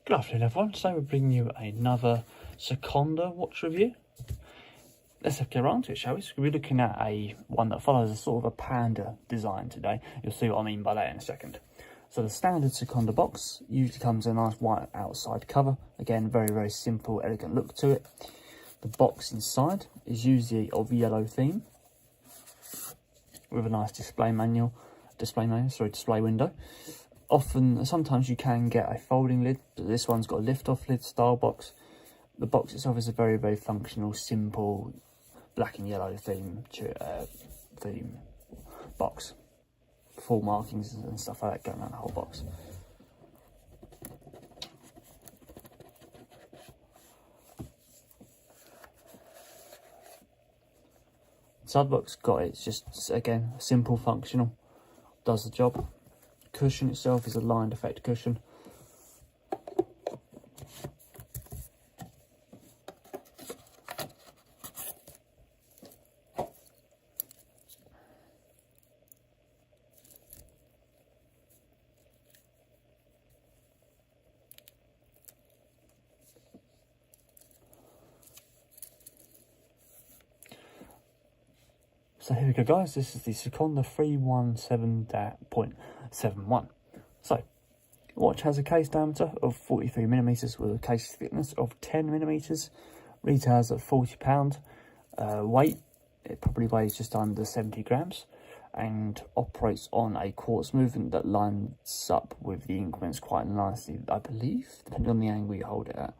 Good afternoon everyone, today we're bringing you another Sekonda watch review. Let's get around to it, shall we? So we're looking at one that follows a sort of a panda design today. You'll see what I mean by that in a second. So the standard Sekonda box usually comes in a nice white outside cover. Again, very simple, elegant look to it. The box inside is usually of yellow theme with a nice display window. Sometimes you can get a folding lid, but this one's got a lift-off lid style box. The box itself is a very functional, simple, black and yellow theme box. Full markings and stuff like that going around the whole box. Side box got it. It's just, again, simple, functional, does the job. Cushion itself is a lined effect cushion. So here we go, guys. This is the Sekonda 317.71. So, the watch has a case diameter of 43mm with a case thickness of 10mm. Retails at £40. Weight, it probably weighs just under 70 grams. And operates on a quartz movement that lines up with the increments quite nicely, I believe, depending on the angle you hold it at.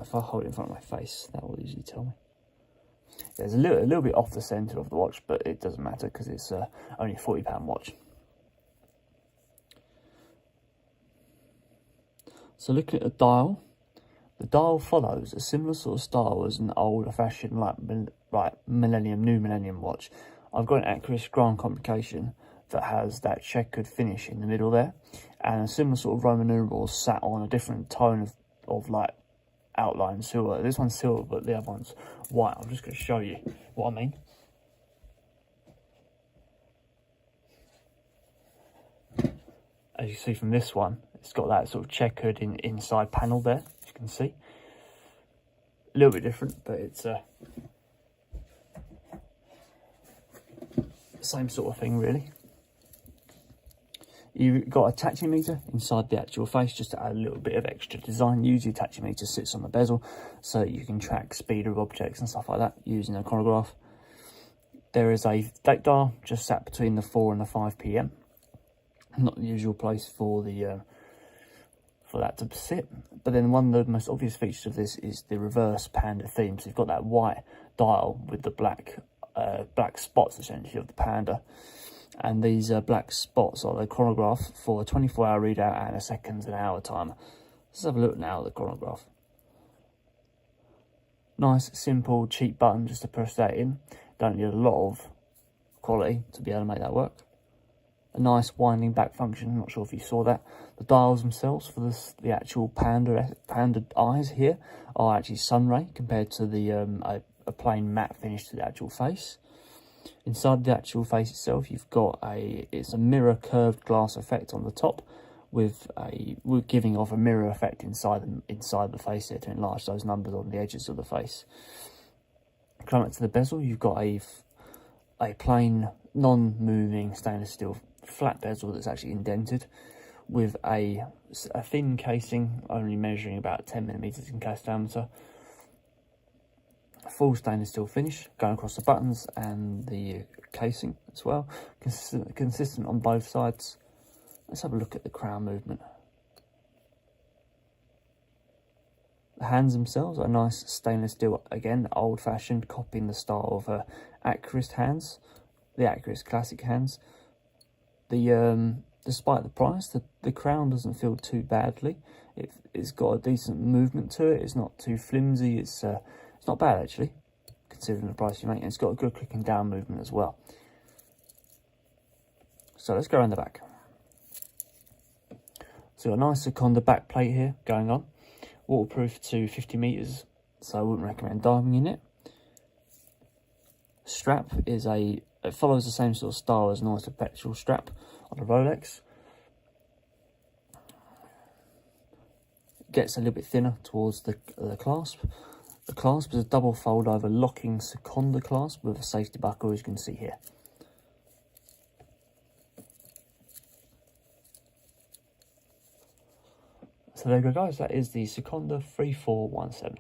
If I hold it in front of my face, that will usually tell me. There's a little bit off the centre of the watch, but it doesn't matter because it's only a £40 watch. So looking at the dial follows a similar sort of style as an older-fashioned new millennium watch. I've got an Accurist Grand Complication that has that checkered finish in the middle there, and a similar sort of Roman numerals sat on a different tone of like outline silver. This one's silver, but the other one's white. I'm just going to show you what I mean. As you see from this one, it's got that sort of checkered inside panel there, as you can see. A little bit different, but it's the same sort of thing, really. You've got a tachymeter inside the actual face just to add a little bit of extra design. Usually tachymeter sits on the bezel so you can track speed of objects and stuff like that using a chronograph. There is a date dial just sat between the 4 and the 5 PM. Not the usual place for that to sit. But then one of the most obvious features of this is the reverse panda theme. So you've got that white dial with the black spots essentially of the panda. And these black spots are the chronograph for a 24-hour readout and a seconds and hour timer. Let's have a look now at the chronograph. Nice, simple, cheap button just to press that in. Don't need a lot of quality to be able to make that work. A nice winding back function. I'm not sure if you saw that. The dials themselves for the actual panda eyes here are actually sunray compared to the a plain matte finish to the actual face. Inside the actual face itself, you've got it's a mirror curved glass effect on the top, with giving off a mirror effect inside the face there to enlarge those numbers on the edges of the face. Coming up to the bezel, you've got a plain non-moving stainless steel flat bezel that's actually indented, with a thin casing only measuring about 10mm in case diameter. Full stainless steel finish going across the buttons and the casing as well, consistent on both sides. Let's have a look at the crown movement. The hands themselves are nice stainless steel, again old-fashioned, copying the style of Accurist hands, the Accurist classic hands. Despite the price, the crown doesn't feel too badly. It's got a decent movement to it. It's not too flimsy. It's not bad actually, considering the price you make, and it's got a good clicking down movement as well. So let's go around the back. So a nice Sekonda back plate here going on, waterproof to 50 meters, so I wouldn't recommend diving in it. Strap is it follows the same sort of style as an oyster petrol strap on a Rolex. gets a little bit thinner towards the clasp. The clasp is a double fold over locking Sekonda clasp with a safety buckle, as you can see here. So there you go guys, that is the Sekonda 3417.